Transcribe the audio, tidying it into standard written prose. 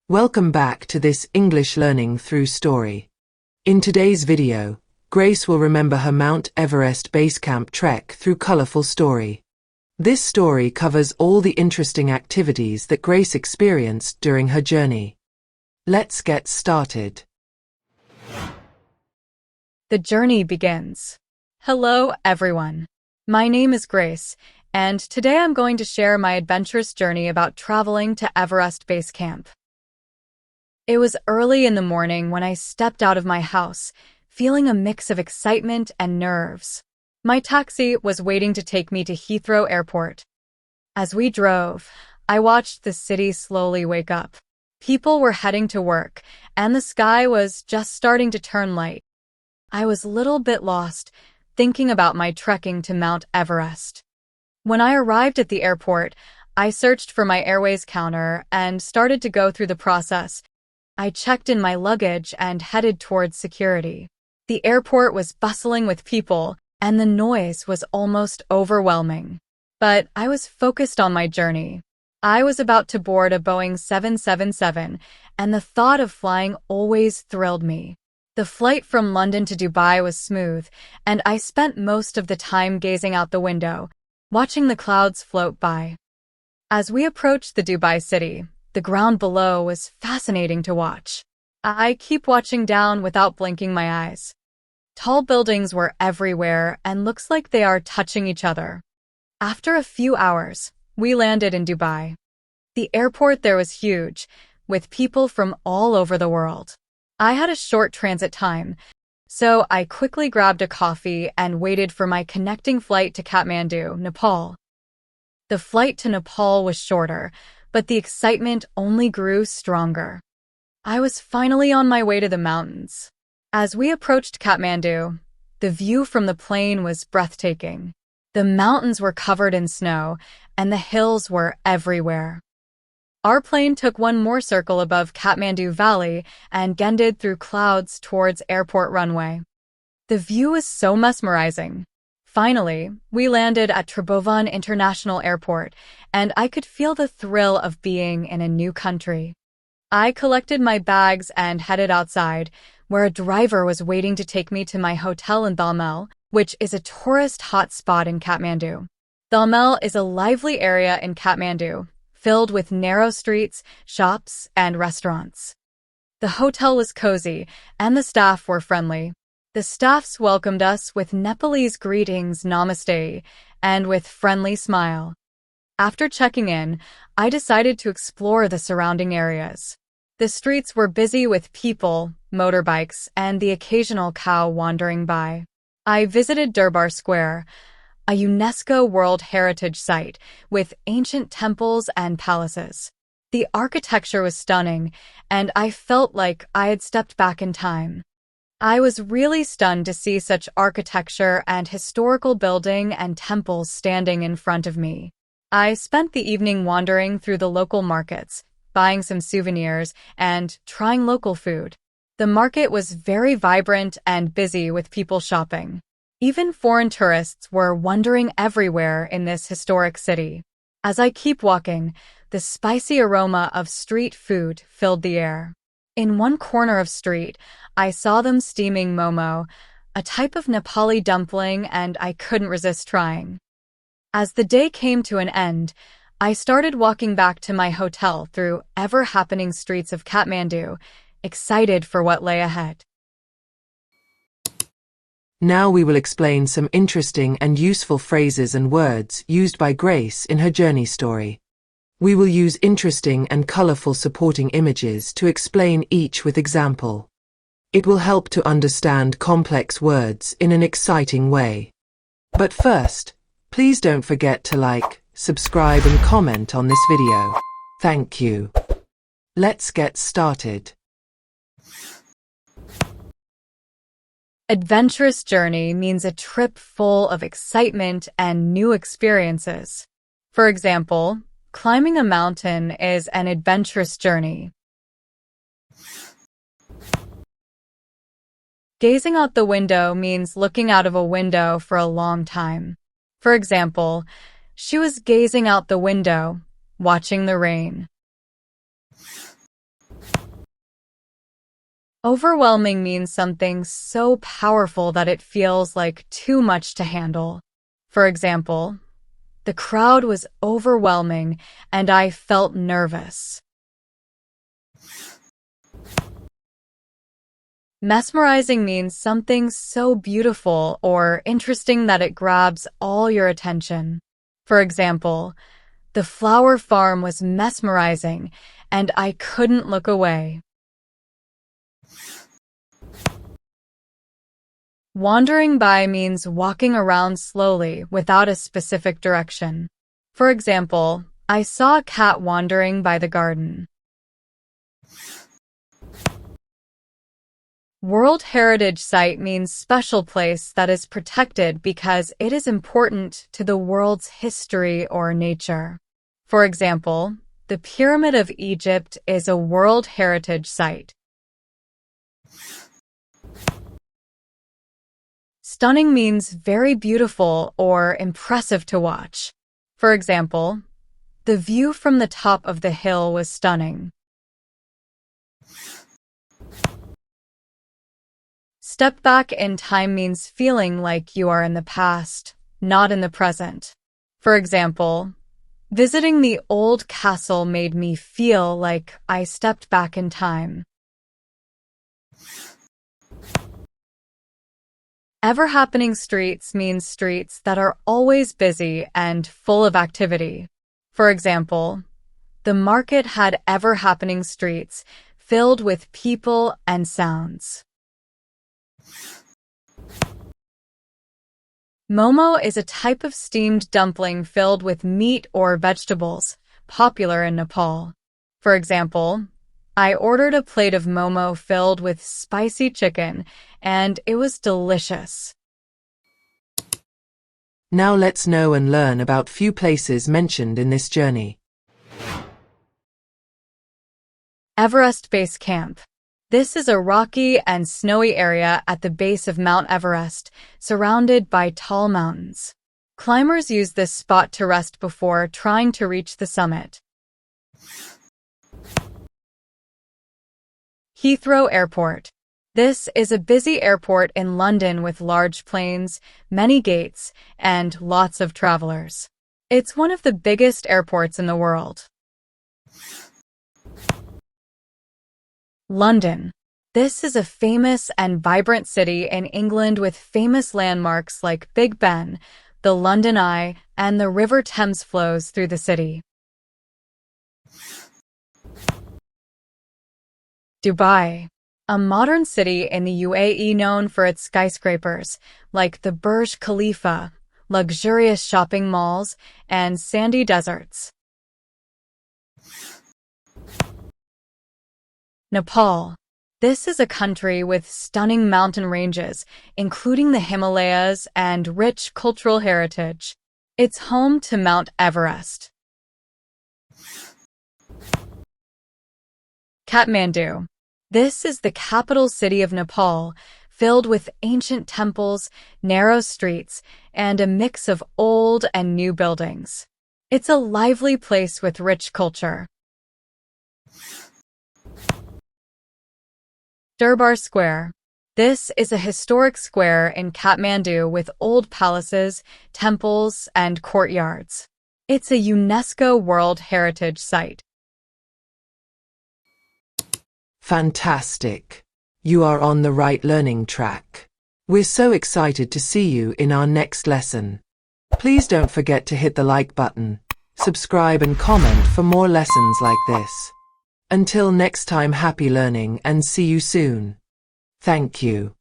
Welcome back to this English Learning Through story. In today's video, Grace will remember her Mount Everest base camp trek through colorful story. This story covers all the interesting activities that Grace experienced during her journey. Let's get started. The journey begins. Hello, everyone. My name is Grace, and today I'm going to share my adventurous journey about traveling to Everest Base Camp. It was early in the morning when I stepped out of my house, feeling a mix of excitement and nerves. My taxi was waiting to take me to Heathrow Airport. As we drove, I watched the city slowly wake up. People were heading to work, and the sky was just starting to turn light. I was a little bit lost, thinking about my trekking to Mount Everest. When I arrived at the airport, I searched for my airways counter and started to go through the process. I checked in my luggage and headed towards security. The airport was bustling with people, and the noise was almost overwhelming. But I was focused on my journey. I was about to board a Boeing 777, and the thought of flying always thrilled me. The flight from London to Dubai was smooth, and I spent most of the time gazing out the window, watching the clouds float by. As we approached the Dubai city, the ground below was fascinating to watch. I keep watching down without blinking my eyes. Tall buildings were everywhere and looks like they are touching each other. After a few hours, we landed in Dubai. The airport there was huge, with people from all over the world. I had a short transit time, so I quickly grabbed a coffee and waited for my connecting flight to Kathmandu, Nepal. The flight to Nepal was shorter, but the excitement only grew stronger. I was finally on my way to the mountains. As we approached Kathmandu, the view from the plane was breathtaking. The mountains were covered in snow, and the hills were everywhere. Our plane took one more circle above Kathmandu Valley and ended through clouds towards airport runway. The view was so mesmerizing. Finally, we landed at Tribhuvan International Airport, and I could feel the thrill of being in a new country. I collected my bags and headed outside, where a driver was waiting to take me to my hotel in Thalmel, which is a tourist hotspot in Kathmandu. Thalmel is a lively area in Kathmandu, filled with narrow streets, shops, and restaurants. The hotel was cozy, and the staff were friendly. The staffs welcomed us with Nepalese greetings namaste and with friendly smile. After checking in, I decided to explore the surrounding areas. The streets were busy with people, motorbikes, and the occasional cow wandering by. I visited Durbar Square, a UNESCO World Heritage Site with ancient temples and palaces. The architecture was stunning, and I felt like I had stepped back in time. I was really stunned to see such architecture and historical building and temples standing in front of me. I spent the evening wandering through the local markets, buying some souvenirs, and trying local food. The market was very vibrant and busy with people shopping. Even foreign tourists were wandering everywhere in this historic city. As I keep walking, the spicy aroma of street food filled the air. In one corner of street, I saw them steaming momo, a type of Nepali dumpling, and I couldn't resist trying. As the day came to an end, I started walking back to my hotel through ever-happening streets of Kathmandu, excited for what lay ahead. Now we will explain some interesting and useful phrases and words used by Grace in her journey story. We will use interesting and colorful supporting images to explain each with example. It will help to understand complex words in an exciting way. But first, please don't forget to like, subscribe and comment on this video. Thank you. Let's get started. Adventurous journey means a trip full of excitement and new experiences. For example, climbing a mountain is an adventurous journey. Gazing out the window means looking out of a window for a long time. For example, she was gazing out the window, watching the rain. Overwhelming means something so powerful that it feels like too much to handle. For example, the crowd was overwhelming and I felt nervous. Mesmerizing means something so beautiful or interesting that it grabs all your attention. For example, the flower farm was mesmerizing and I couldn't look away. Wandering by means walking around slowly without a specific direction. For example, I saw a cat wandering by the garden. World Heritage Site means special place that is protected because it is important to the world's history or nature. For example, the Pyramid of Egypt is a World Heritage Site. Stunning means very beautiful or impressive to watch. For example, the view from the top of the hill was stunning. Step back in time means feeling like you are in the past, not in the present. For example, visiting the old castle made me feel like I stepped back in time. Ever-happening streets means streets that are always busy and full of activity. For example, the market had ever-happening streets filled with people and sounds. Momo is a type of steamed dumpling filled with meat or vegetables, popular in Nepal. For example, I ordered a plate of momo filled with spicy chicken, and it was delicious. Now let's know and learn about few places mentioned in this journey. Everest Base Camp. This is a rocky and snowy area at the base of Mount Everest, surrounded by tall mountains. Climbers use this spot to rest before trying to reach the summit. Heathrow Airport. This is a busy airport in London with large planes, many gates, and lots of travelers. It's one of the biggest airports in the world. London. This is a famous and vibrant city in England with famous landmarks like Big Ben, the London Eye, and the River Thames flows through the city. Dubai. A modern city in the UAE known for its skyscrapers, like the Burj Khalifa, luxurious shopping malls, and sandy deserts. Nepal. This is a country with stunning mountain ranges, including the Himalayas and rich cultural heritage. It's home to Mount Everest. Kathmandu. This is the capital city of Nepal, filled with ancient temples, narrow streets, and a mix of old and new buildings. It's a lively place with rich culture. Durbar Square. This is a historic square in Kathmandu with old palaces, temples, and courtyards. It's a UNESCO World Heritage Site. Fantastic! You are on the right learning track. We're so excited to see you in our next lesson. Please don't forget to hit the like button, subscribe and comment for more lessons like this. Until next time, happy learning and see you soon. Thank you.